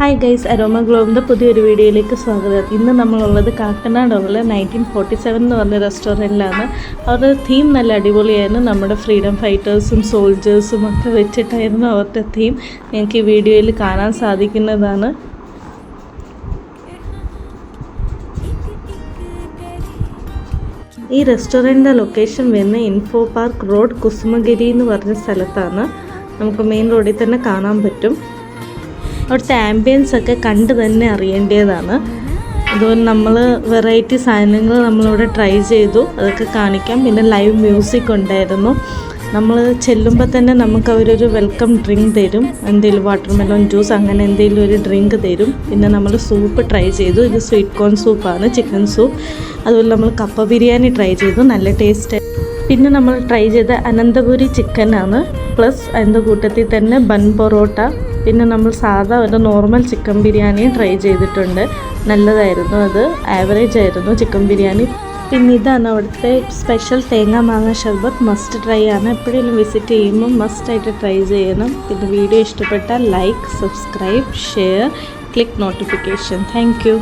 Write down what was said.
Hi guys, aroma ഗ്ലോബിൻ്റെ പുതിയൊരു വീഡിയോയിലേക്ക് സ്വാഗതം. ഇന്ന് നമ്മളുള്ളത് കാക്കനാടുള്ള 1947 എന്ന് പറഞ്ഞ റെസ്റ്റോറൻറ്റിലാണ്. അവരുടെ തീം നല്ല അടിപൊളിയായിരുന്നു. നമ്മുടെ ഫ്രീഡം ഫൈറ്റേഴ്സും സോൾജേഴ്സും ഒക്കെ വെച്ചിട്ടായിരുന്നു അവരുടെ തീം. ഞങ്ങൾക്ക് ഈ വീഡിയോയിൽ കാണാൻ സാധിക്കുന്നതാണ്. ഈ റെസ്റ്റോറൻറ്റിൻ്റെ ലൊക്കേഷൻ വരുന്ന ഇൻഫോ പാർക്ക് റോഡ് കുസുമഗിരി എന്ന് പറഞ്ഞ സ്ഥലത്താണ്. നമുക്ക് മെയിൻ റോഡിൽ തന്നെ കാണാൻ പറ്റും. അവിടുത്തെ ആംബിയൻസ് ഒക്കെ കണ്ട് തന്നെ അറിയേണ്ടതാണ്. അതുപോലെ നമ്മൾ വെറൈറ്റി സാധനങ്ങൾ നമ്മളിവിടെ ട്രൈ ചെയ്തു, അതൊക്കെ കാണിക്കാം. പിന്നെ ലൈവ് മ്യൂസിക് ഉണ്ടായിരുന്നു. നമ്മൾ ചെല്ലുമ്പോൾ തന്നെ നമുക്ക് അവരൊരു വെൽക്കം ഡ്രിങ്ക് തരും, എന്തെങ്കിലും വാട്ടർമെലോൺ ജ്യൂസ് അങ്ങനെ എന്തെങ്കിലും ഒരു ഡ്രിങ്ക് തരും. പിന്നെ നമ്മൾ സൂപ്പ് ട്രൈ ചെയ്തു. ഇത് സ്വീറ്റ് കോൺ സൂപ്പാണ്, ചിക്കൻ സൂപ്പ്. അതുപോലെ നമ്മൾ കപ്പ ബിരിയാണി ട്രൈ ചെയ്തു, നല്ല ടേസ്റ്റ്. പിന്നെ നമ്മൾ ട്രൈ ചെയ്ത അനന്തപുരി ചിക്കനാണ്, പ്ലസ് അതിൻ്റെ കൂട്ടത്തിൽ തന്നെ ബൺ പൊറോട്ട. പിന്നെ നമ്മൾ സാധാ ഒരു നോർമൽ ചിക്കൻ ബിരിയാണിയും ട്രൈ ചെയ്തിട്ടുണ്ട്. നല്ലതായിരുന്നു, അത് ആവറേജ് ആയിരുന്നു ചിക്കൻ ബിരിയാണി. പിന്നെ ഇതാണ് അവിടുത്തെ സ്പെഷ്യൽ തേങ്ങ മാങ്ങ ഷർബത്ത്, മസ്റ്റ് ട്രൈ ആണ്. എപ്പോഴെങ്കിലും വിസിറ്റ് ചെയ്യുമ്പോൾ മസ്റ്റായിട്ട് ട്രൈ ചെയ്യണം. പിന്നെ വീഡിയോ ഇഷ്ടപ്പെട്ടാൽ like, subscribe, share, click notification. Thank you.